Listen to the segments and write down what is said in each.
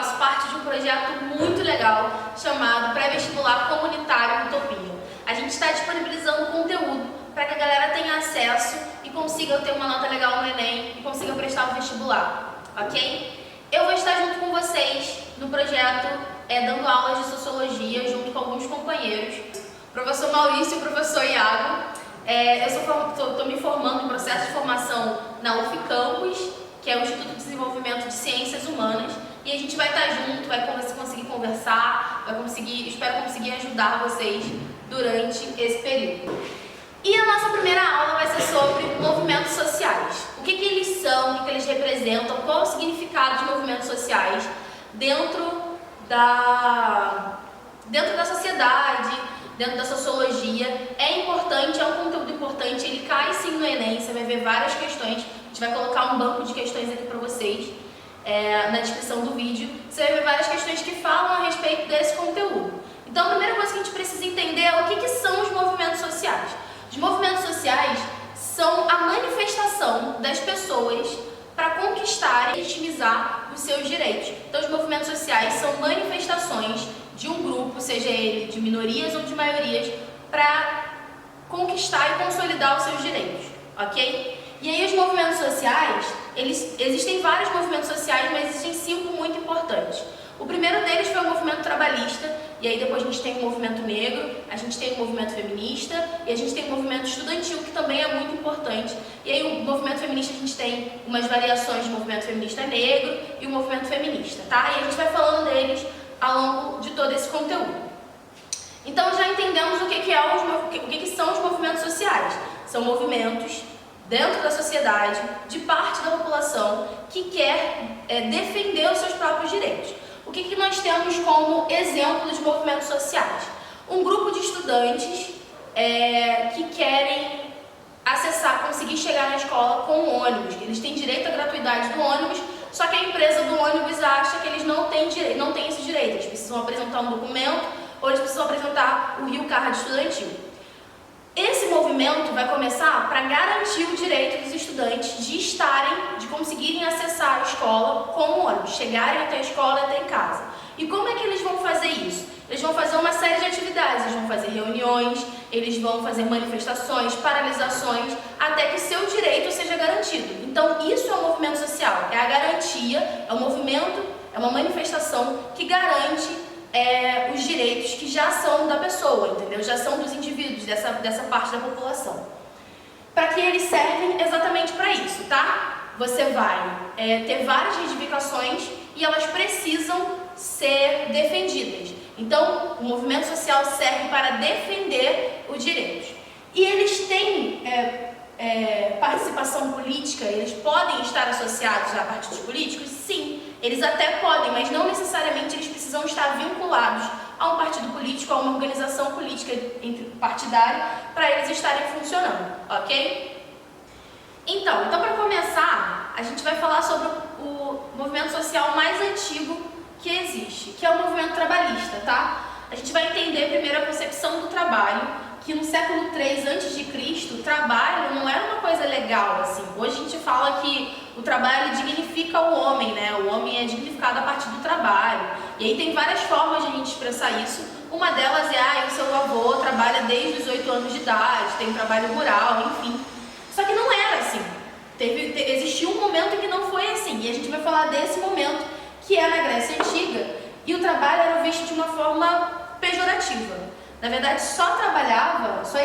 faço parte de um projeto muito legal chamado Pré-Vestibular Comunitário Utopia. A gente está disponibilizando conteúdo para que a galera tenha acesso e consiga ter uma nota legal no Enem e consiga prestar o vestibular, ok? Eu vou estar junto com vocês no projeto, dando aulas de Sociologia junto com alguns companheiros, professor Maurício e o professor Iago. Eu estou me formando em processo de formação na UF Campus, que é o Instituto de Desenvolvimento de Ciências Humanas, e a gente vai estar junto, vai conseguir conversar, espero conseguir ajudar vocês durante esse período. E a nossa primeira aula vai ser sobre movimentos sociais. O que eles são, o que eles representam, qual é o significado de movimentos sociais dentro da sociedade, dentro da sociologia. É importante, é um conteúdo importante, ele cai sim no Enem, você vai ver várias questões, a gente vai colocar um banco de questões aqui para vocês na descrição do vídeo. Você vai ver várias questões que falam a respeito desse conteúdo. Então a primeira coisa que a gente precisa entender é o que são os movimentos sociais. Os movimentos sociais são a manifestação das pessoas para conquistar e legitimizar os seus direitos. Então, os movimentos sociais são manifestações de um grupo, seja ele de minorias ou de maiorias, para conquistar e consolidar os seus direitos, ok? E aí, os movimentos sociais, existem vários movimentos sociais, mas existem 5 muito importantes. O primeiro deles foi o movimento trabalhista, e aí depois a gente tem o movimento negro, a gente tem o movimento feminista e a gente tem o movimento estudantil, que também é muito importante. E aí o movimento feminista, a gente tem umas variações do movimento feminista negro e o movimento feminista, tá? E a gente vai falando deles ao longo de todo esse conteúdo. Então já entendemos o que são os movimentos sociais. São movimentos dentro da sociedade, de parte da população, que quer defender os seus próprios direitos. O que nós temos como exemplo de movimentos sociais? Um grupo de estudantes que querem conseguir chegar na escola com o ônibus. Eles têm direito à gratuidade do ônibus, só que a empresa do ônibus acha que eles não têm esse direito. Eles precisam apresentar um documento ou eles precisam apresentar o Rio Card estudantil. Esse movimento vai começar para garantir o direito dos estudantes de conseguirem acessar a escola com o ônibus, chegarem até a escola e até em casa. E como é que eles vão fazer isso? Eles vão fazer uma série de atividades, eles vão fazer reuniões, eles vão fazer manifestações, paralisações, até que seu direito seja garantido. Então isso é um movimento social, é a garantia, é um movimento, é uma manifestação que garante os direitos que já são da pessoa, entendeu? Já são dos indivíduos, dessa parte da população. Para que eles servem exatamente para isso, tá? Você vai ter várias reivindicações e elas precisam ser defendidas. Então, o movimento social serve para defender os direitos. E eles têm participação política, eles podem estar associados a partidos políticos? Sim, eles até podem, mas não necessariamente eles precisam estar vinculados a um partido político, a uma organização política partidária, para eles estarem funcionando, ok? Então para começar, a gente vai falar sobre o movimento social mais antigo que existe, que é o movimento trabalhista, tá? A gente vai entender primeiro a concepção do trabalho, que no século III a.C., o trabalho não era uma coisa legal, assim. Hoje a gente fala que o trabalho dignifica o homem, né? O homem é dignificado a partir do trabalho. E aí tem várias formas de a gente expressar isso. Uma delas o seu avô trabalha desde os 8 anos de idade, tem trabalho rural, enfim. Só que não era assim. Existiu um momento em que não foi assim. E a gente vai falar desse momento, que é na Grécia Antiga, e o trabalho era visto de uma forma pejorativa. Na verdade, só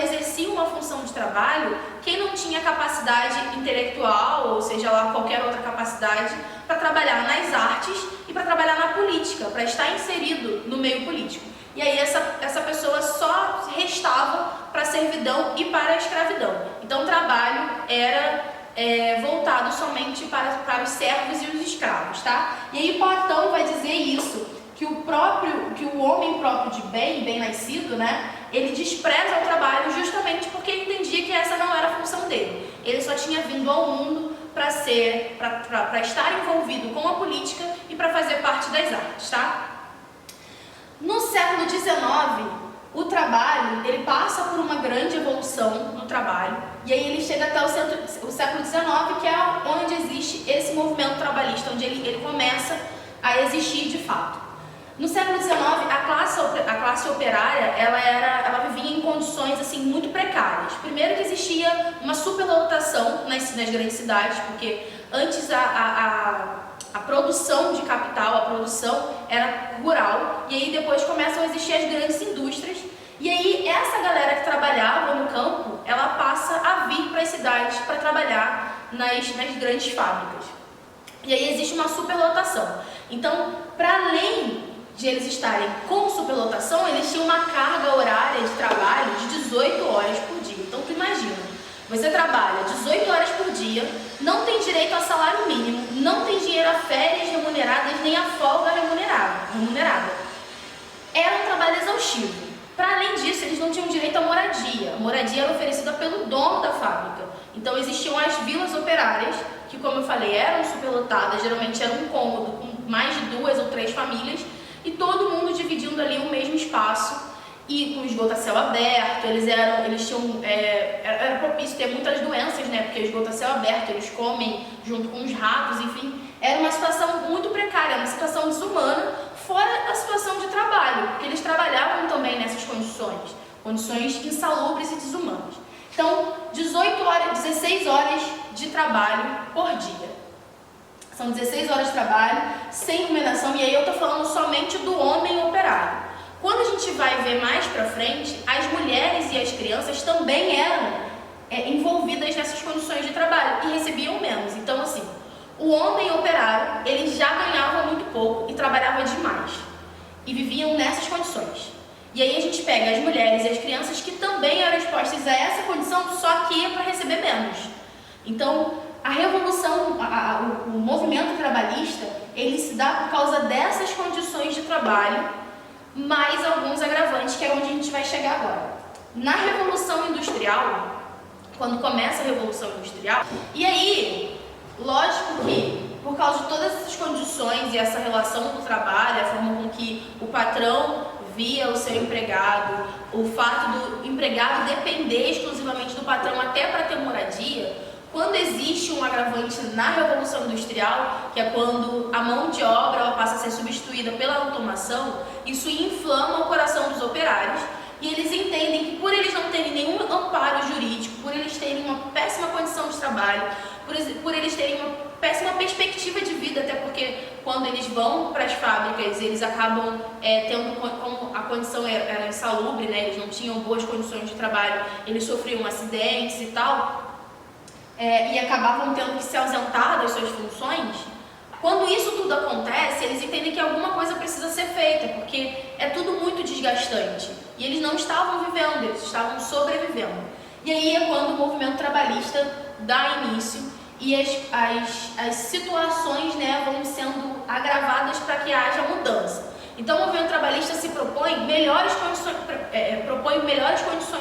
exercia uma função de trabalho quem não tinha capacidade intelectual, ou seja lá, qualquer outra capacidade, para trabalhar nas artes e para trabalhar na política, para estar inserido no meio político. E aí essa pessoa só restava para a servidão e para a escravidão. Então o trabalho era voltado somente para os servos e os escravos, tá? E aí Platão vai dizer isso, que o homem próprio de bem nascido, né, ele despreza o trabalho justamente porque ele entendia que essa não era a função dele. Ele só tinha vindo ao mundo para estar envolvido com a política e para fazer parte das artes, tá? No século XIX, o trabalho, ele passa por uma grande evolução no trabalho, e aí ele chega até o século XIX, que é onde existe esse movimento trabalhista, onde ele começa a existir de fato. No século XIX, a classe operária, ela vivia em condições assim muito precárias. Primeiro que existia uma superlotação nas grandes cidades, porque antes a produção de capital, a produção era rural, e aí depois começam a existir as grandes indústrias, e aí essa galera que trabalhava no campo, ela passa a vir para as cidades para trabalhar nas grandes fábricas. E aí existe uma superlotação. Então, para além de eles estarem com superlotação, eles tinham uma carga horária de trabalho de 18 horas por dia. Então, tu imagina, você trabalha 18 horas por dia, não tem direito a salário mínimo, não tem dinheiro a férias remuneradas, nem a folga remunerada. Era um trabalho exaustivo. Para além disso, eles não tinham direito à moradia. A moradia era oferecida pelo dono da fábrica. Então, existiam as vilas operárias, que, como eu falei, eram superlotadas, geralmente era um cômodo com mais de 2 ou 3 famílias, e todo mundo dividindo ali o mesmo espaço, e com esgoto a céu aberto. Era propício ter muitas doenças, né? Porque esgoto a céu aberto, eles comem junto com os ratos, enfim. Era uma situação muito precária, uma situação desumana, fora a situação de trabalho, porque eles trabalhavam também nessas condições insalubres e desumanas. Então, 16 horas de trabalho por dia. São 16 horas de trabalho, sem remuneração, e aí eu estou falando somente do homem operário. Quando a gente vai ver mais para frente, as mulheres e as crianças também eram envolvidas nessas condições de trabalho e recebiam menos. Então, assim, o homem operário, ele já ganhava muito pouco e trabalhava demais. E viviam nessas condições. E aí a gente pega as mulheres e as crianças que também eram expostas a essa condição, só que para receber menos. Então, a revolução, o movimento trabalhista, ele se dá por causa dessas condições de trabalho, mais alguns agravantes, que é onde a gente vai chegar agora. Na Revolução Industrial, quando começa a Revolução Industrial, e aí, lógico que, por causa de todas essas condições e essa relação do trabalho, a forma com que o patrão via o seu empregado, o fato do empregado depender exclusivamente do patrão até para ter moradia, quando existe um agravante na Revolução Industrial, que é quando a mão de obra ela passa a ser substituída pela automação, isso inflama o coração dos operários, e eles entendem que por eles não terem nenhum amparo jurídico, por eles terem uma péssima condição de trabalho, por eles terem uma péssima perspectiva de vida, até porque quando eles vão para as fábricas, eles acabam tendo, como a condição era insalubre, né? Eles não tinham boas condições de trabalho, eles sofriam acidentes e tal, e acabavam tendo que se ausentar das suas funções. Quando isso tudo acontece, eles entendem que alguma coisa precisa ser feita, porque é tudo muito desgastante. E eles não estavam vivendo, eles estavam sobrevivendo. E aí é quando o movimento trabalhista dá início e as situações, né, vão sendo agravadas para que haja mudança. Então, o movimento trabalhista se propõe melhores condições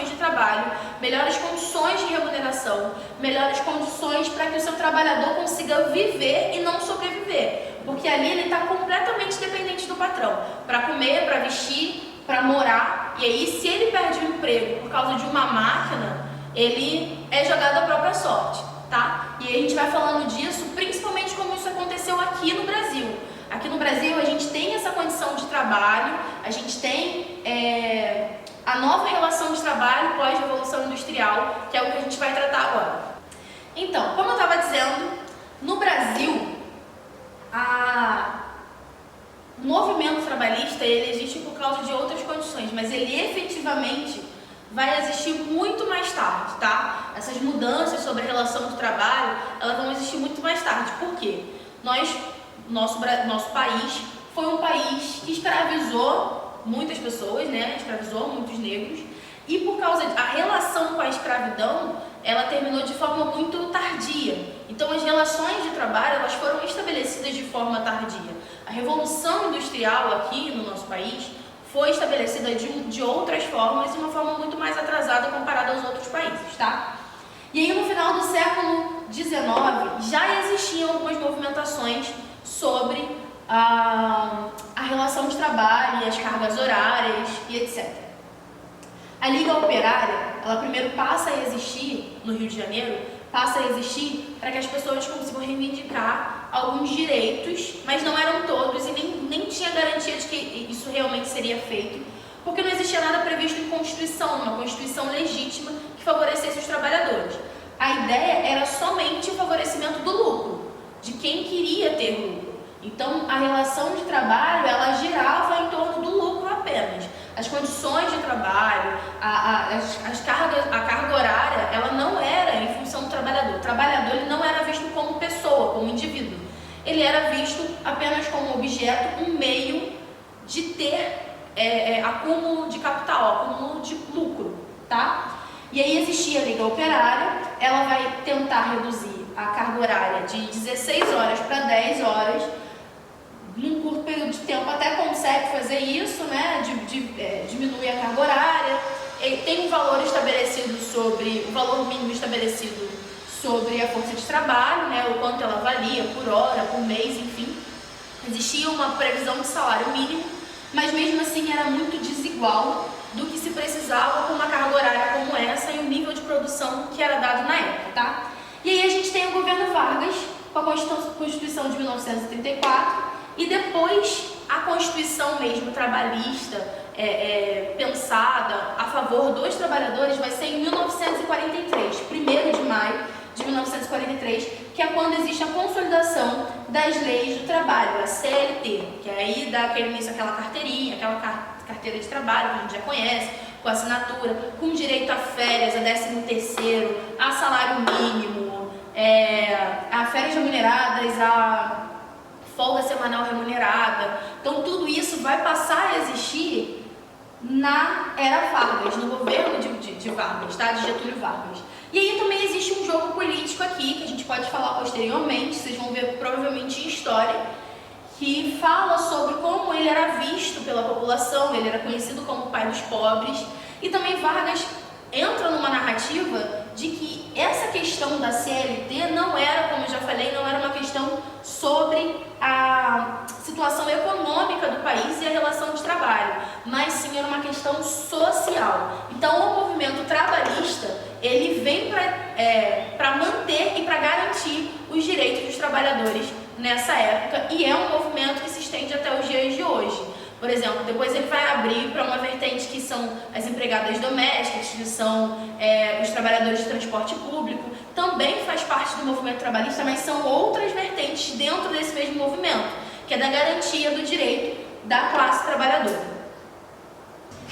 de trabalho, melhores condições de remuneração, melhores condições para que o seu trabalhador consiga viver e não sobreviver. Porque ali ele está completamente dependente do patrão, para comer, para vestir, para morar. E aí, se ele perde o emprego por causa de uma máquina, ele é jogado à própria sorte, tá? E a gente vai falando disso, principalmente como isso aconteceu aqui no Brasil. Aqui no Brasil a gente tem essa condição de trabalho, a gente tem a nova relação de trabalho pós-revolução industrial, que é o que a gente vai tratar agora. Então, como eu estava dizendo, no Brasil, o movimento trabalhista ele existe por causa de outras condições, mas ele efetivamente vai existir muito mais tarde, tá? Essas mudanças sobre a relação de trabalho, elas vão existir muito mais tarde. Por quê? Nosso país foi um país que escravizou muitas pessoas, né? Escravizou muitos negros, e por causa da relação com a escravidão, ela terminou de forma muito tardia. Então as relações de trabalho elas foram estabelecidas de forma tardia. A Revolução Industrial aqui no nosso país foi estabelecida de outras formas e uma forma muito mais atrasada comparada aos outros países, tá? E aí no final do século XIX já existiam algumas movimentações sobre a relação de trabalho e as cargas horárias e etc. A Liga Operária, ela primeiro passa a existir no Rio de Janeiro, passa a existir para que as pessoas consigam reivindicar alguns direitos, mas não eram todos e nem tinha garantia de que isso realmente seria feito, porque não existia nada previsto em Constituição, uma Constituição legítima que favorecesse os trabalhadores. A ideia era somente o favorecimento do lucro, de quem queria ter lucro. Então, a relação de trabalho, ela girava em torno do lucro apenas. As condições de trabalho, a carga horária, ela não era em função do trabalhador. O trabalhador ele não era visto como pessoa, como indivíduo. Ele era visto apenas como objeto, um meio de ter acúmulo de capital, acúmulo de lucro, tá? E aí existia a Liga Operária, ela vai tentar reduzir a carga horária de 16 horas para 10 horas, num curto período de tempo até consegue fazer isso, né? Diminuir a carga horária. Tem um valor estabelecido o valor mínimo estabelecido sobre a força de trabalho, né? O quanto ela valia por hora, por mês, enfim. Existia uma previsão de salário mínimo, mas mesmo assim era muito desigual do que se precisava com uma carga horária como essa e o nível de produção que era dado na época, tá? E aí a gente tem o governo Vargas, com a Constituição de 1934, e depois a Constituição mesmo trabalhista, pensada a favor dos trabalhadores, vai ser em 1943, 1º de maio de 1943, que é quando existe a consolidação das leis do trabalho, a CLT, que aí dá aquele início àquela carteirinha, aquela carteira de trabalho que a gente já conhece, com assinatura, com direito a férias, a 13º, a salário mínimo, a férias remuneradas, a folga semanal remunerada. Então tudo isso vai passar a existir na era Vargas, no governo de Vargas, tá? De Getúlio Vargas. E aí também existe um jogo político aqui, que a gente pode falar posteriormente, vocês vão ver provavelmente em história, que fala sobre como ele era visto pela população, ele era conhecido como o pai dos pobres, e também Vargas entra numa narrativa de que essa questão da CLT não era, como eu já falei, não era uma questão sobre a situação econômica do país e a relação de trabalho, mas sim era uma questão social. Então o movimento trabalhista, ele vem para manter e para garantir os direitos dos trabalhadores nessa época, e é um movimento que se estende até os dias de hoje. Por exemplo, depois ele vai abrir para uma vertente que são as empregadas domésticas, que são os trabalhadores de transporte público, também faz parte do movimento trabalhista, mas são outras vertentes dentro desse mesmo movimento, que é da garantia do direito da classe trabalhadora.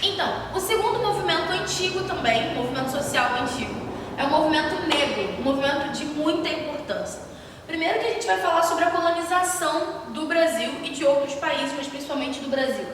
Então, o segundo movimento antigo também, movimento social antigo, é o movimento negro, um movimento de muita importância. Primeiro que a gente vai falar sobre a colonização do Brasil e de outros países, mas principalmente do Brasil.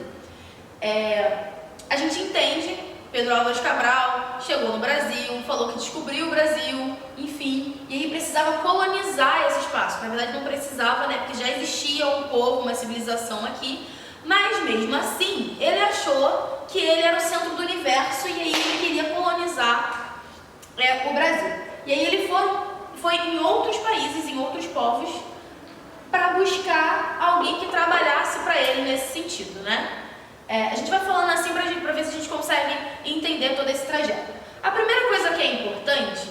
A gente entende, Pedro Álvares Cabral chegou no Brasil, falou que descobriu o Brasil, enfim, e aí precisava colonizar esse espaço. Na verdade não precisava, né, porque já existia um povo, uma civilização aqui, mas mesmo assim ele achou que ele era o centro do universo e aí ele queria colonizar o Brasil. E aí ele foi em outros países, em outros povos, para buscar alguém que trabalhasse para ele nesse sentido, né? A gente vai falando assim para ver se a gente consegue entender todo esse trajeto. A primeira coisa que é importante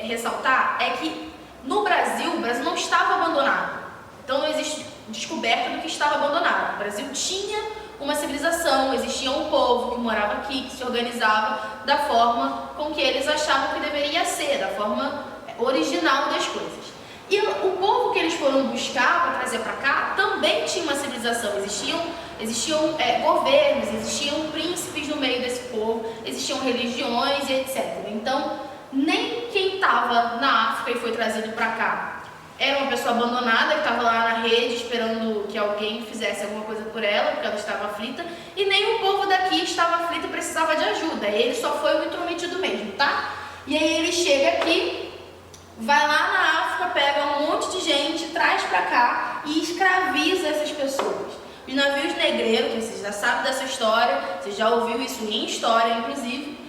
ressaltar é que no Brasil, o Brasil não estava abandonado. Então não existe descoberta do que estava abandonado. O Brasil tinha uma civilização, existia um povo que morava aqui, que se organizava da forma com que eles achavam que deveria ser, da forma original das coisas. E o povo que eles foram buscar para trazer para cá também tinha uma civilização. Existiam governos, existiam príncipes no meio desse povo, existiam religiões e etc. Então, nem quem estava na África e foi trazido para cá era uma pessoa abandonada que estava lá na rede esperando que alguém fizesse alguma coisa por ela, porque ela estava aflita, e nem o povo daqui estava aflito e precisava de ajuda. Ele só foi o intrometido mesmo, tá? E aí ele chega aqui, vai lá na África, pega um monte de gente, traz pra cá e escraviza essas pessoas. Os navios negreiros, que vocês já sabem dessa história, você já ouviu isso em história, inclusive,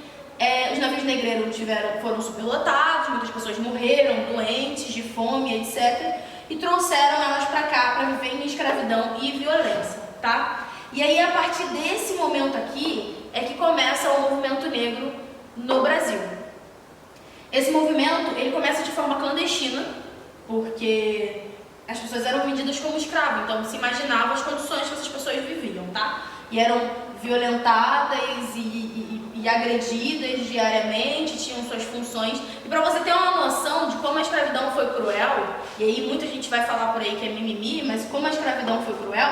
os navios negreiros foram superlotados, muitas pessoas morreram, doentes, de fome, etc. E trouxeram elas pra cá para viver em escravidão e violência, tá? E aí, a partir desse momento aqui, é que começa o movimento negro no Brasil. Esse movimento, ele começa de forma clandestina, porque as pessoas eram vendidas como escravos, então se imaginava as condições que essas pessoas viviam, tá? E eram violentadas e agredidas diariamente, tinham suas funções. E para você ter uma noção de como a escravidão foi cruel, e aí muita gente vai falar por aí que é mimimi, mas como a escravidão foi cruel,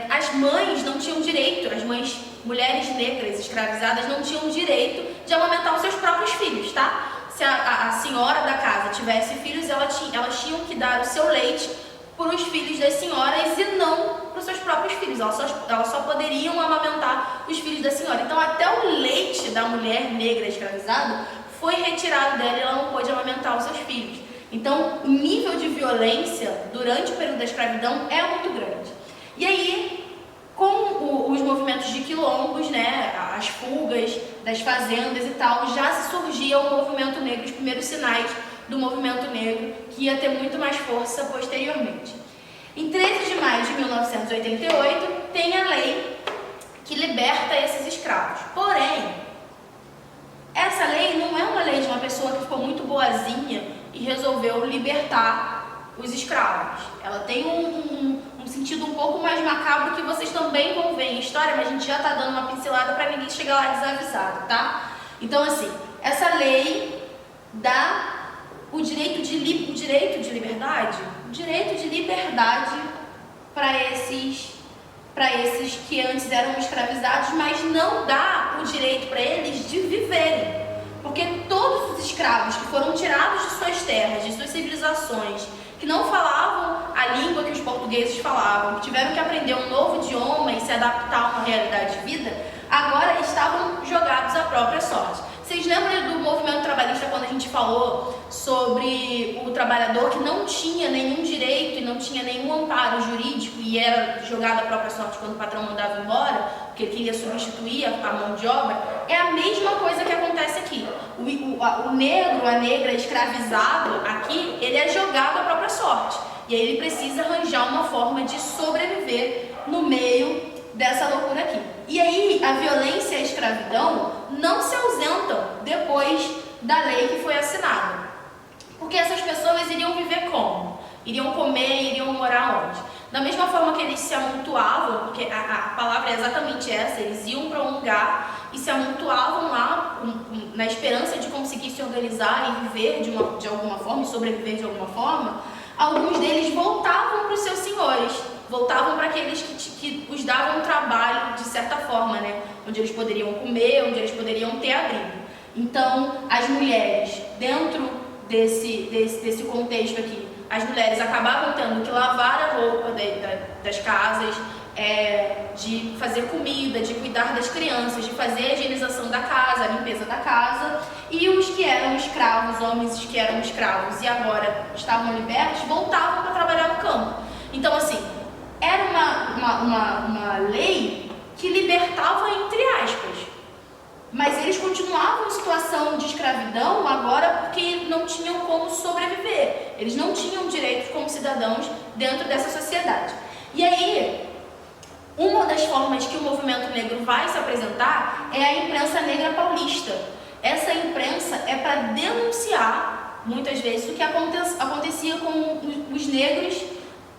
as mães não tinham direito, as mães, mulheres negras escravizadas não tinham direito de amamentar os seus próprios filhos, tá? Se a senhora da casa tivesse filhos, elas tinham que dar o seu leite para os filhos das senhoras e não para os seus próprios filhos. Elas só poderiam amamentar os filhos da senhora. Então, até o leite da mulher negra escravizada foi retirado dela e ela não pôde amamentar os seus filhos. Então, o nível de violência durante o período da escravidão é muito grande. E aí, com os movimentos de quilombos, né, as fugas das fazendas e tal, já se surgia o movimento negro, os primeiros sinais do movimento negro, que ia ter muito mais força posteriormente. Em 13 de maio de 1988, tem a lei que liberta esses escravos. Porém, essa lei não é uma lei de uma pessoa que ficou muito boazinha e resolveu libertar os escravos. Ela tem um sentido um pouco mais macabro que vocês também vão ver em história, mas a gente já está dando uma pincelada para ninguém chegar lá desavisado, tá? Então, assim, essa lei dá o direito de liberdade para esses que antes eram escravizados, mas não dá o direito para eles de viverem. Porque todos os escravos que foram tirados de suas terras, de suas civilizações, que não falavam a língua que os portugueses falavam, que tiveram que aprender um novo idioma e se adaptar a uma realidade de vida, agora estavam jogados à própria sorte. Vocês lembram do movimento trabalhista quando a gente falou sobre o trabalhador que não tinha nenhum direito e não tinha nenhum amparo jurídico e era jogado à própria sorte quando o patrão mandava embora, porque ele queria substituir a mão de obra? É a mesma coisa que acontece aqui. O negro, a negra escravizado aqui, ele é jogado à própria sorte. E aí ele precisa arranjar uma forma de sobreviver no meio dessa loucura aqui. E aí a violência e a escravidão não se ausentam depois da lei que foi assinada. Porque essas pessoas iriam viver como? Iriam comer, iriam morar onde? Da mesma forma que eles se amontoavam, porque a palavra é exatamente essa, eles iam para um lugar e se amontoavam lá na esperança de conseguir se organizar e viver de alguma forma, e sobreviver de alguma forma. Alguns deles voltavam para os seus senhores, voltavam para aqueles que os davam trabalho, de certa forma, né? Onde eles poderiam comer, onde eles poderiam ter abrigo. Então, as mulheres, dentro desse contexto aqui, as mulheres acabavam tendo que lavar a roupa das casas, de fazer comida, de cuidar das crianças, de fazer a higienização da casa, a limpeza da casa. E os que eram escravos, homens que eram escravos e agora estavam libertos, voltavam para trabalhar no campo. Então, assim, era uma lei que libertava entre aspas, mas eles continuavam em situação de escravidão agora porque não tinham como sobreviver. Eles não tinham direitos como cidadãos dentro dessa sociedade. E aí, uma das formas que o movimento negro vai se apresentar é a imprensa negra paulista. Essa imprensa é para denunciar, muitas vezes, o que acontecia com os negros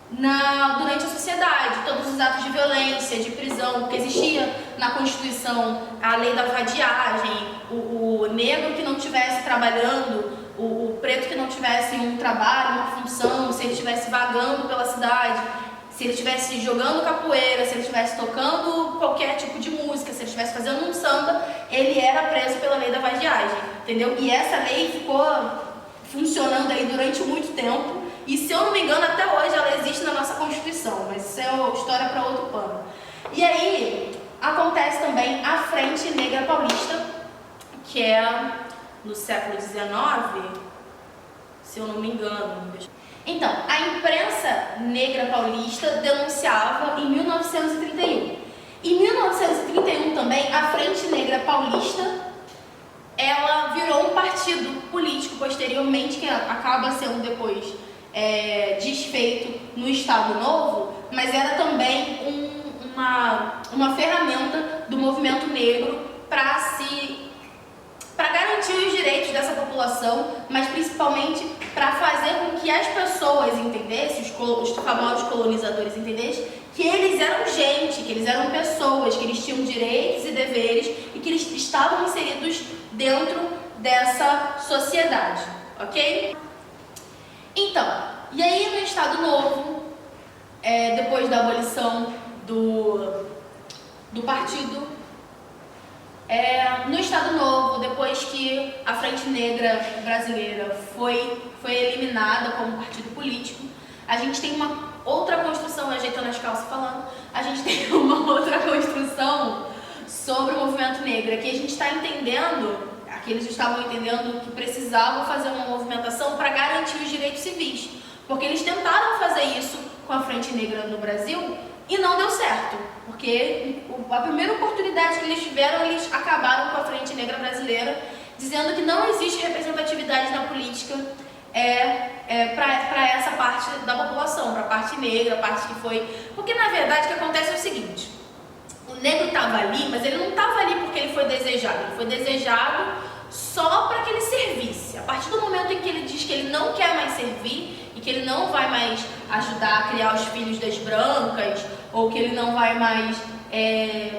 durante a sociedade, todos os atos de violência, de prisão, porque existia na Constituição a lei da vadiagem, o negro que não estivesse trabalhando, o preto que não tivesse um trabalho, uma função, se ele estivesse vagando pela cidade, se ele estivesse jogando capoeira, se ele estivesse tocando qualquer tipo de música, se ele estivesse fazendo um samba, ele era preso pela lei da vadiagem, entendeu? E essa lei ficou funcionando aí durante muito tempo. E se eu não me engano, até hoje ela existe na nossa Constituição, mas isso é história para outro pano. E aí acontece também a Frente Negra Paulista, que é no século XIX, se eu não me engano. Então, a imprensa negra paulista denunciava em 1931. Em 1931 também, a Frente Negra Paulista, ela virou um partido político posteriormente, que acaba sendo depois desfeito no Estado Novo, mas era também uma ferramenta do movimento negro para garantir os direitos dessa população população, mas principalmente para fazer com que as pessoas entendessem, os famosos colonizadores entendessem, que eles eram gente, que eles eram pessoas, que eles tinham direitos e deveres e que eles estavam inseridos dentro dessa sociedade, ok? Então, e aí no Estado Novo, depois da abolição do partido, no Estado Novo, depois que a Frente Negra Brasileira foi eliminada como partido político, a gente tem uma outra construção, ajeitando as calças falando, a gente tem uma outra construção sobre o movimento negro, que a gente está entendendo, que eles estavam entendendo que precisavam fazer uma movimentação para garantir os direitos civis, porque eles tentaram fazer isso com a Frente Negra no Brasil e não deu certo, porque a primeira oportunidade que eles tiveram, eles acabaram com a Frente Negra Brasileira, dizendo que não existe representatividade na política para essa parte da população, para a parte negra, a parte que foi... Porque na verdade o que acontece é o seguinte, o negro estava ali, mas ele não estava ali porque ele foi desejado só para que ele servisse. A partir do momento em que ele diz que ele não quer mais servir e que ele não vai mais ajudar a criar os filhos das brancas, ou que ele não vai mais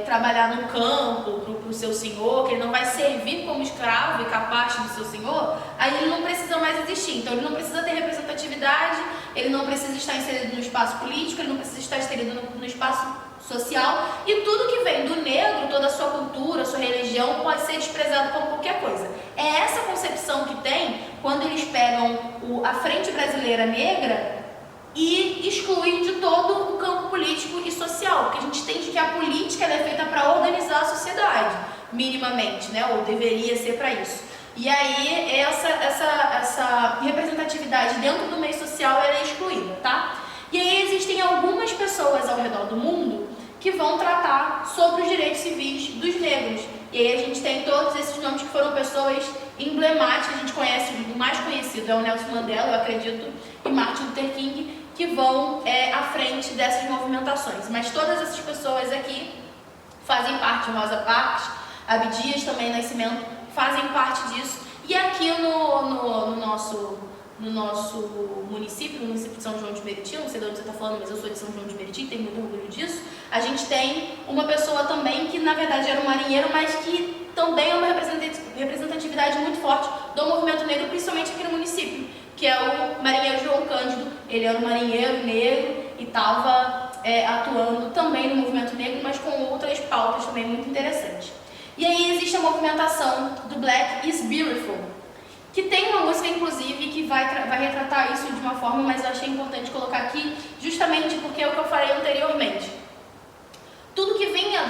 trabalhar no campo para o seu senhor, que ele não vai servir como escravo e capaz do seu senhor, aí ele não precisa mais existir. Então ele não precisa ter representatividade, ele não precisa estar inserido no espaço político, ele não precisa estar inserido no espaço social, e tudo que vem do negro, toda a sua cultura, a sua religião, pode ser desprezado como qualquer coisa. É essa concepção que tem quando eles pegam a Frente Brasileira Negra e excluem de todo o campo político e social, porque a gente entende que a política é feita para organizar a sociedade, minimamente, né? Ou deveria ser para isso. E aí essa representatividade dentro do meio social é excluída, tá? E aí existem algumas pessoas ao redor do mundo que vão tratar sobre os direitos civis dos negros. E aí a gente tem todos esses nomes que foram pessoas emblemáticas, a gente conhece, o mais conhecido é o Nelson Mandela, eu acredito, e Martin Luther King, que vão à frente dessas movimentações. Mas todas essas pessoas aqui fazem parte, Rosa Parks, Abdias também, Nascimento, fazem parte disso. E aqui no nosso município, no município de São João de Meriti, não sei de onde você está falando, mas eu sou de São João de Meriti, tenho muito orgulho disso. A gente tem uma pessoa também que na verdade era um marinheiro, mas que também é uma representatividade muito forte do movimento negro, principalmente aqui no município, que é o marinheiro João Cândido. Ele era um marinheiro negro e estava atuando também no movimento negro, mas com outras pautas também muito interessantes. E aí existe a movimentação do Black is Beautiful, que tem uma música, inclusive, que vai retratar isso de uma forma, mas eu achei importante colocar aqui, justamente porque é o que eu falei anteriormente. Tudo que vinha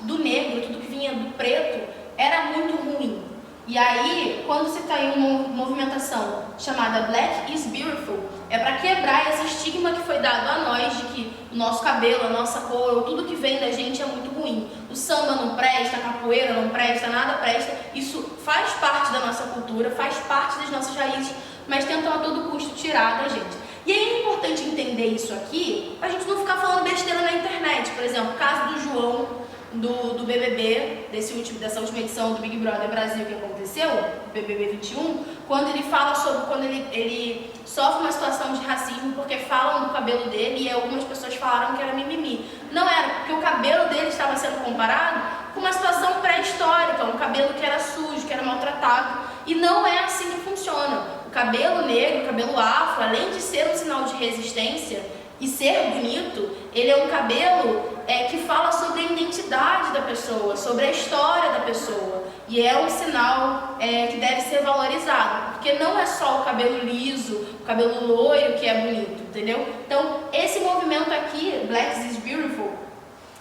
do negro, tudo que vinha do preto, era muito ruim. E aí, quando você está em uma movimentação chamada Black is Beautiful, é para quebrar esse estigma que foi dado a nós de que o nosso cabelo, a nossa cor, tudo que vem da gente é muito ruim. O samba não presta, a capoeira não presta, nada presta. Isso faz parte da nossa cultura, faz parte das nossas raízes, mas tentam a todo custo tirar da gente. E aí é importante entender isso aqui, pra gente não ficar falando besteira na internet. Por exemplo, o caso do João, do BBB, dessa última edição do Big Brother Brasil que aconteceu, BBB 21, quando ele fala sobre quando ele sofre uma situação de racismo porque falam do cabelo dele e algumas pessoas falaram que era mimimi. Não era, porque o cabelo dele estava sendo comparado com uma situação pré-histórica, um cabelo que era sujo, que era maltratado, e não é assim que funciona. O cabelo negro, o cabelo afro, além de ser um sinal de resistência e ser bonito, ele é um cabelo que fala sobre a identidade da pessoa, sobre a história da pessoa. E é um sinal que deve ser valorizado, porque não é só o cabelo liso, o cabelo loiro que é bonito, entendeu? Então, esse movimento aqui, Black is Beautiful,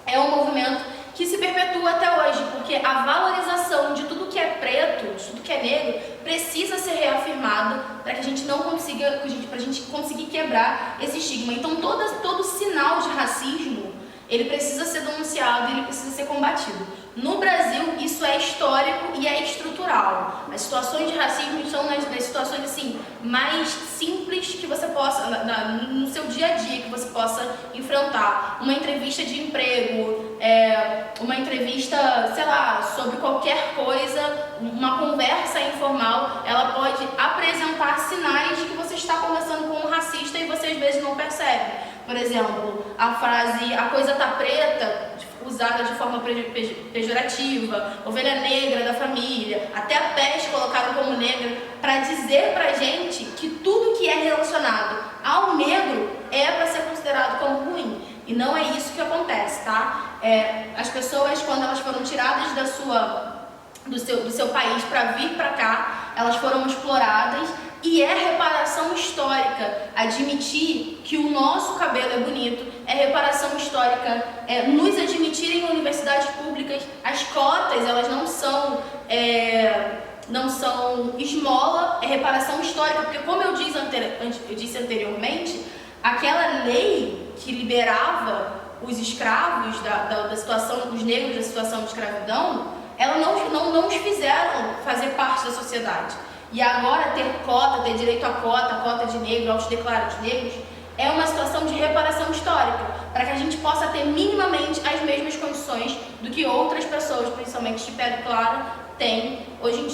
é um movimento que se perpetua até hoje, porque a valorização de tudo que é preto, de tudo que é negro, precisa ser reafirmada para que a gente não consiga, para a gente conseguir quebrar esse estigma. Então, todo sinal de racismo, ele precisa ser denunciado, ele precisa ser combatido. No Brasil, isso é histórico e é estrutural. As situações de racismo são nas situações assim mais simples que você possa, no seu dia a dia, que você possa enfrentar. Uma entrevista de emprego, uma entrevista, sei lá, sobre qualquer coisa, uma conversa informal, ela pode apresentar sinais de que você está conversando com um racista e você às vezes não percebe. Por exemplo, a frase "a coisa tá preta", usada de forma pejorativa, ovelha negra da família, até a peste colocaram como negra, para dizer pra gente que tudo que é relacionado ao negro é para ser considerado como ruim. E não é isso que acontece, tá? As pessoas, quando elas foram tiradas do seu país para vir para cá, elas foram exploradas, e é reparação histórica admitir que o nosso cabelo é bonito, é reparação histórica nos admitirem em universidades públicas. As cotas, elas não são esmola, é reparação histórica, porque como eu disse anteriormente, aquela lei que liberava os escravos da situação, os negros da situação de escravidão, ela não os fizeram fazer parte da sociedade. E agora ter cota, ter direito a cota de negro, autodeclarados negros, é uma situação de reparação histórica, para que a gente possa ter minimamente as mesmas condições do que outras pessoas, principalmente de pele clara, têm hoje em dia.